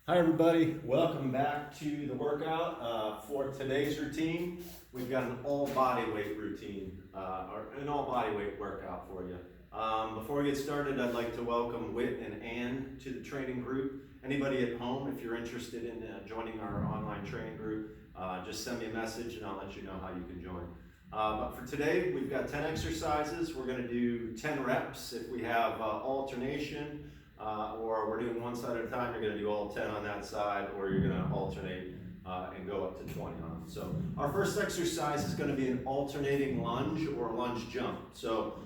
Hi everybody, welcome back to the workout. For today's routine, we've got an all body weight routine, or an all body weight workout for you. Before we get started, I'd like to welcome Whit and Ann to the training group. Anybody at home, if you're interested in joining our online training group, just send me a message and I'll let you know how you can join. But for today, we've got 10 exercises. We're gonna do 10 reps. If we have alternation, or we're doing one side at a time, you're gonna do all 10 on that side, or you're gonna alternate and go up to 20 on them. So our first exercise is gonna be an alternating lunge or lunge jump. So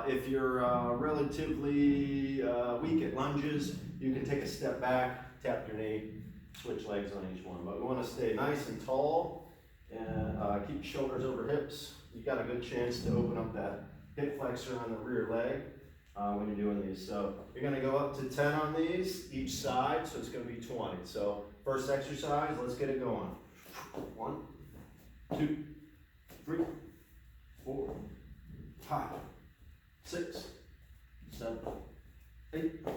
if you're relatively weak at lunges, you can take a step back, tap your knee, switch legs on each one. But we wanna stay nice and tall and keep shoulders over hips. You got a good chance to open up that hip flexor on the rear leg when you're doing these. So you're gonna go up to 10 on these, each side, so it's gonna be 20. So first exercise, let's get it going. 1, 2, 3, 4, 5, 6, 7, 8,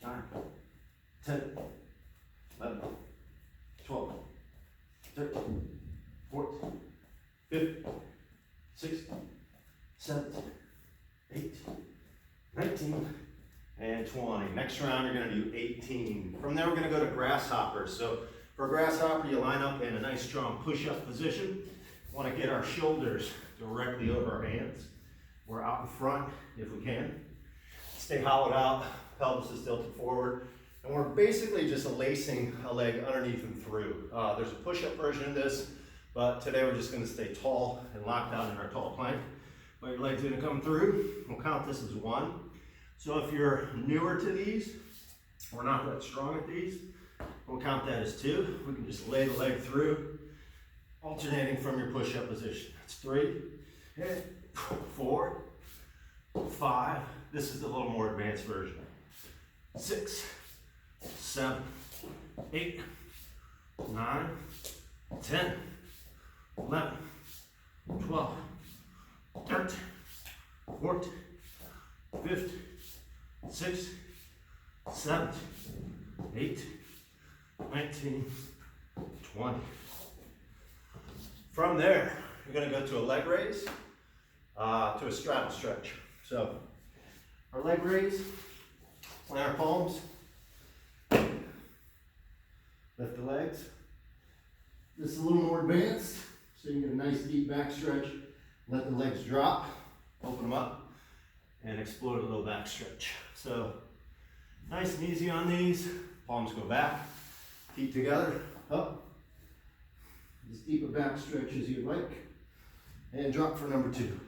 9, 10, 11, 12, 13, 14, 15, 16, 17, 18, 19, and 20. Next round, you're gonna do 18. From there, we're gonna go to Grasshoppers. So for a Grasshopper, you line up in a nice strong push-up position. We wanna get our shoulders directly over our hands. We're out in front if we can. Stay hollowed out, pelvis is tilted forward. And we're basically just lacing a leg underneath and through. There's a push-up version of this, but today we're just gonna stay tall and locked down in our tall plank. But your leg's gonna come through. We'll count this as 1. So if you're newer to these, or not that strong at these, we'll count that as 2. We can just lay the leg through, alternating from your push-up position. That's 3, 4, 5. This is the little more advanced version. 6, 7, 8, 9, 10, 11, 12, 13, 14, 15, 16, 17, 18, 19, 20. From there, you're going to go to a leg raise, to a straddle stretch. So, our leg raise, plant our palms, lift the legs. This is a little more advanced, so you can get a nice deep back stretch. Let the legs drop, open them up, and explode a little back stretch. So, nice and easy on these. Palms go back, feet together, up. As deep a back stretch as you'd like. And drop for number 2.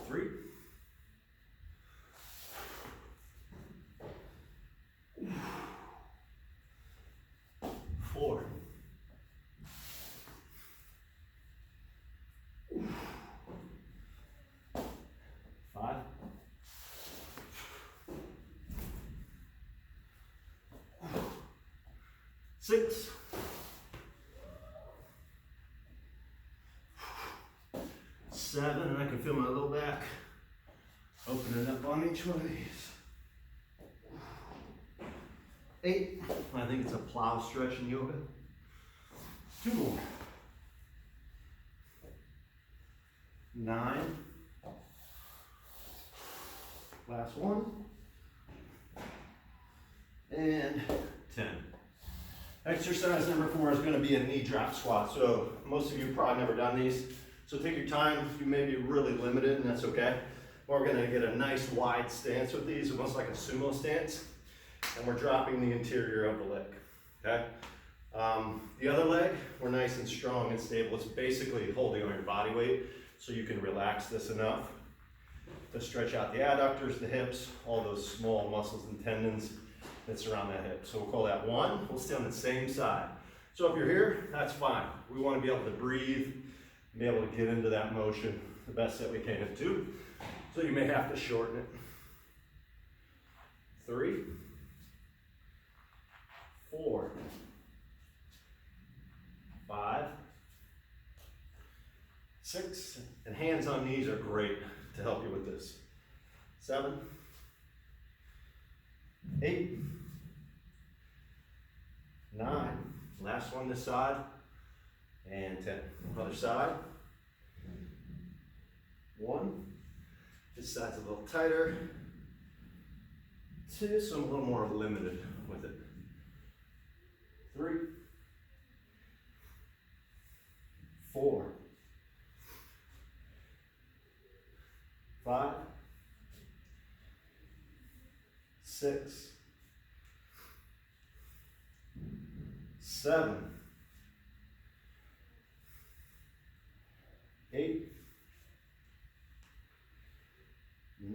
3. 4. 5. 6. 7, and I can feel my low back opening up on each one of these. 8, I think it's a plow stretch in yoga. 2 more. 9. Last one. And 10. Exercise number 4 is going to be a knee drop squat. So most of you have probably never done these. So take your time. You may be really limited, and that's okay. We're going to get a nice wide stance with these, almost like a sumo stance. And we're dropping the interior of the leg, okay? The other leg, we're nice and strong and stable. It's basically holding on your body weight, so you can relax this enough to stretch out the adductors, the hips, all those small muscles and tendons that surround that hip. So we'll call that 1. We'll stay on the same side. So if you're here, that's fine. We want to be able to breathe, be able to get into that motion the best that we can. 2, so you may have to shorten it. 3, 4, 5, 6, and hands on knees are great. to help you with this. 7, 8, 9. Last one this side. And 10. Other side. 1. This side's a little tighter. 2, so I'm a little more limited with it. 3, 4, 5, 6, 7, 8,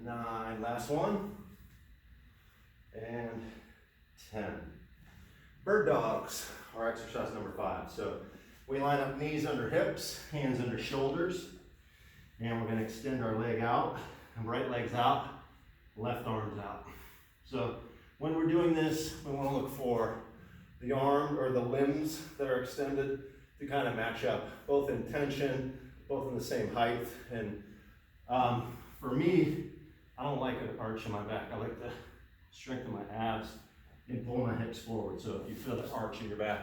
9. Last one. And 10. Bird dogs are exercise number 5. So we line up knees under hips, hands under shoulders, and we're going to extend our leg out, and right leg's out, left arm's out. So when we're doing this, we want to look for the arm or the limbs that are extended to kind of match up, both in tension, both in the same height. And for me, I don't like an arch in my back. I like to strengthen my abs and pull my hips forward. So if you feel that arch in your back,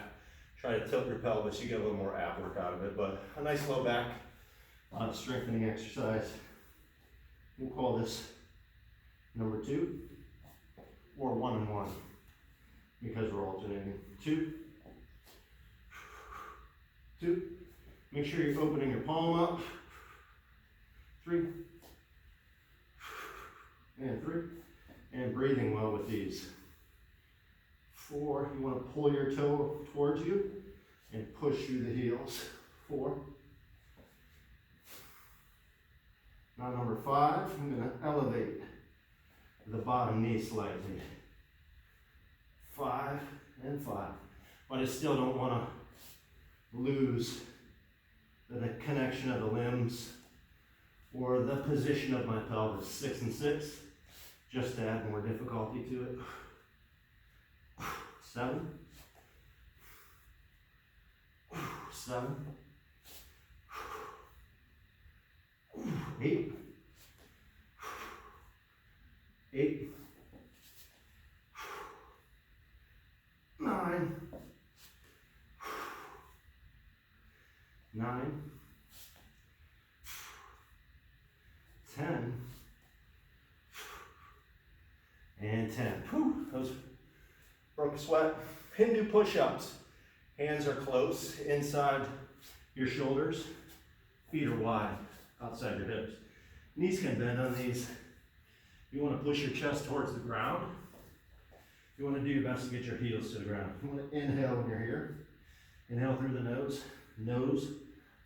try to tilt your pelvis, you get a little more ab work out of it. But a nice low back strengthening exercise. We'll call this number 2 or 1 and 1 because we're alternating. 2, 2. Make sure you're opening your palm up. 3, and 3. And breathing well with these. 4, you want to pull your toe towards you and push through the heels. 4. Now number 5, I'm going to elevate the bottom knee slightly. 5 and 5. But I still don't want to lose the connection of the limbs or the position of my pelvis. 6 and 6. Just to add more difficulty to it. 7, 7, 8, 8, 9, 9, 10, and 10. Whew, those broke a sweat. Hindu push-ups. Hands are close inside your shoulders. Feet are wide outside your hips. Knees can bend on these. You want to push your chest towards the ground. You want to do your best to get your heels to the ground. You want to inhale when you're here. Inhale through the nose. Nose,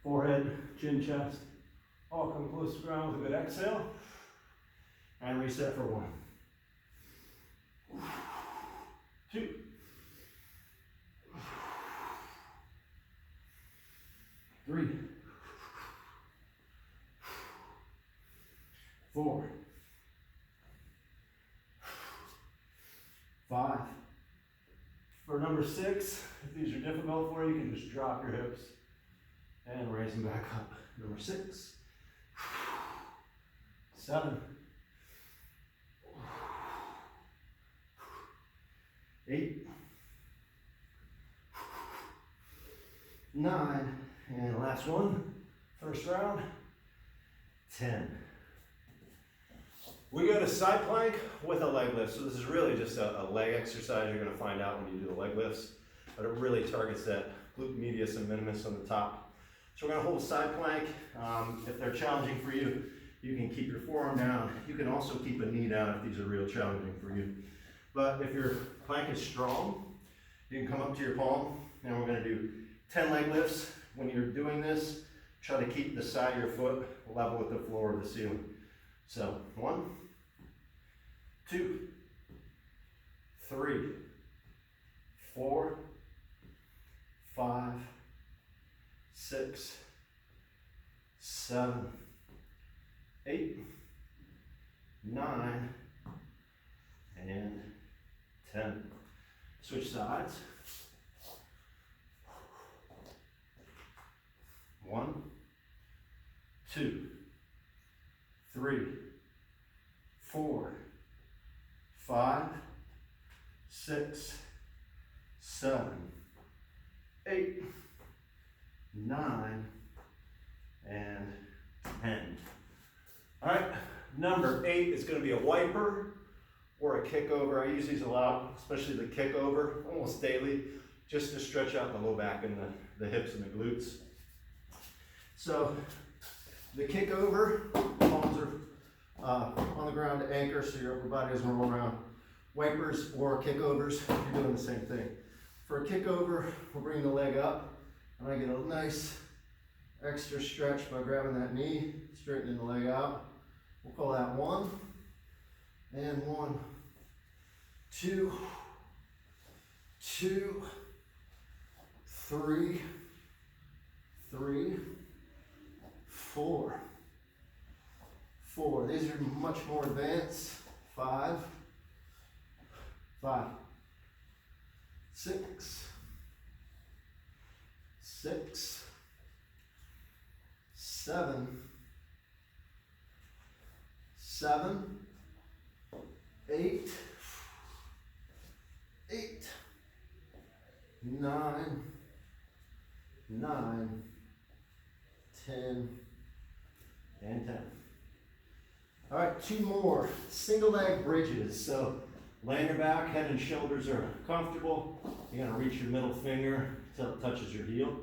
forehead, chin, chest. All come close to the ground with a good exhale. And reset for 1. 2. 3. 4. 5. For number 6, if these are difficult for you, you can just drop your hips and raise them back up. Number 6. 7. 8. 9. And last one, first round, 10. We go to side plank with a leg lift. So this is really just a leg exercise you're going to find out when you do the leg lifts, but it really targets that glute medius and minimus on the top. So we're going to hold a side plank. If they're challenging for you, you can keep your forearm down. You can also keep a knee down if these are real challenging for you. But if your plank is strong, you can come up to your palm, and we're going to do 10 leg lifts. When you're doing this, try to keep the side of your foot level with the floor of the ceiling. So 1, 2, 3, 4, 5, 6, 7, 8, 9, and 10. Switch sides. 1, 2, 3, 4, 5, 6, 7, 8, 9, and 10. All right, number 8 is going to be a wiper or a kickover. I use these a lot, especially the kickover, almost daily, just to stretch out the low back and the hips and the glutes. So the kickover, palms are on the ground to anchor so your upper body doesn't roll around. Wipers or kickovers, you're doing the same thing. For a kickover, we'll bring the leg up, and I get a nice extra stretch by grabbing that knee, straightening the leg out. We'll call that 1, and 1, 2, 2, 3, 3, 4, 4. These are much more advanced. 5, 5, 6, 6, 7, 7, 8, 8, 9, 9, 10, and 10. All right, 2 more. Single leg bridges. So lay on your back, head and shoulders are comfortable. You're gonna reach your middle finger until it touches your heel.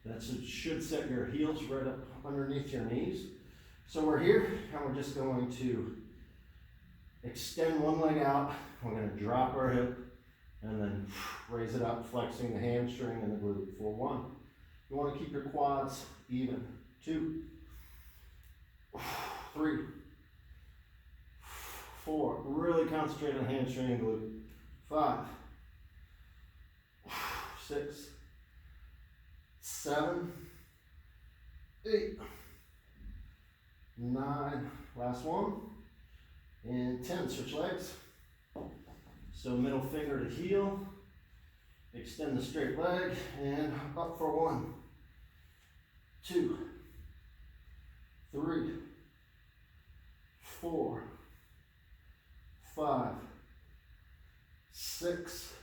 That should set your heels right up underneath your knees. So we're here, and we're just going to extend one leg out. We're gonna drop our hip, and then raise it up, flexing the hamstring and the glute for 1. You wanna keep your quads even. 2, 3, 4, really concentrate on hamstring and glute. 5, 6, 7, 8, 9, last one, and 10. Switch legs. So middle finger to heel, extend the straight leg, and up for 1, 2, 3, 4, 5, 6,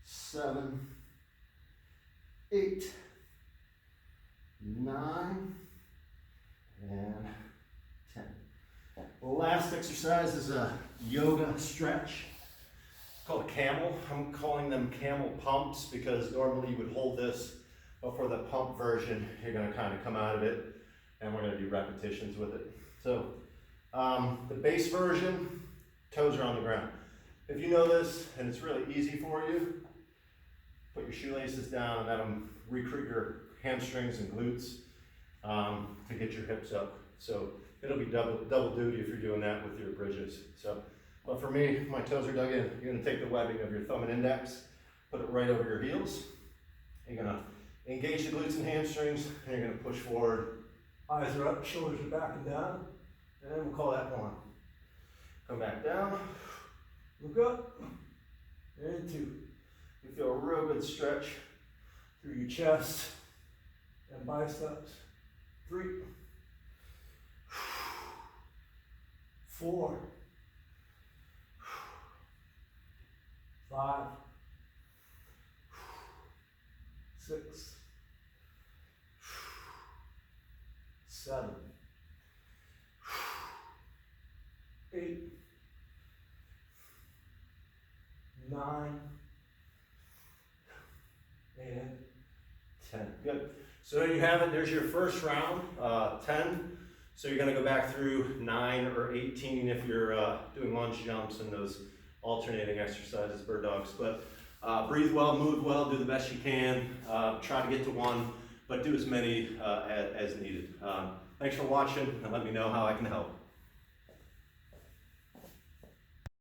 7, 8, 9, and 10. The last exercise is a yoga stretch. It's called a camel. I'm calling them camel pumps because normally you would hold this, but for the pump version, you're going to kind of come out of it, and we're going to do repetitions with it. So the base version, toes are on the ground. If you know this and it's really easy for you, put your shoelaces down and let them recruit your hamstrings and glutes to get your hips up. So it'll be double duty if you're doing that with your bridges. So, but for me, my toes are dug in. You're gonna take the webbing of your thumb and index, put it right over your heels. You're gonna engage the glutes and hamstrings, and you're gonna push forward. Eyes are up, shoulders are back and down. And then we'll call that 1. Come back down, look up, and 2. You feel a real good stretch through your chest and biceps. 3, 4, 5, 6, 7, 8, 9, and 10. Good. So there you have it. There's your first round, 10. So you're going to go back through 9 or 18 if you're doing lunge jumps and those alternating exercises, bird dogs. But breathe well, move well, do the best you can. Try to get to 1, but do as many as needed. Thanks for watching, and let me know how I can help.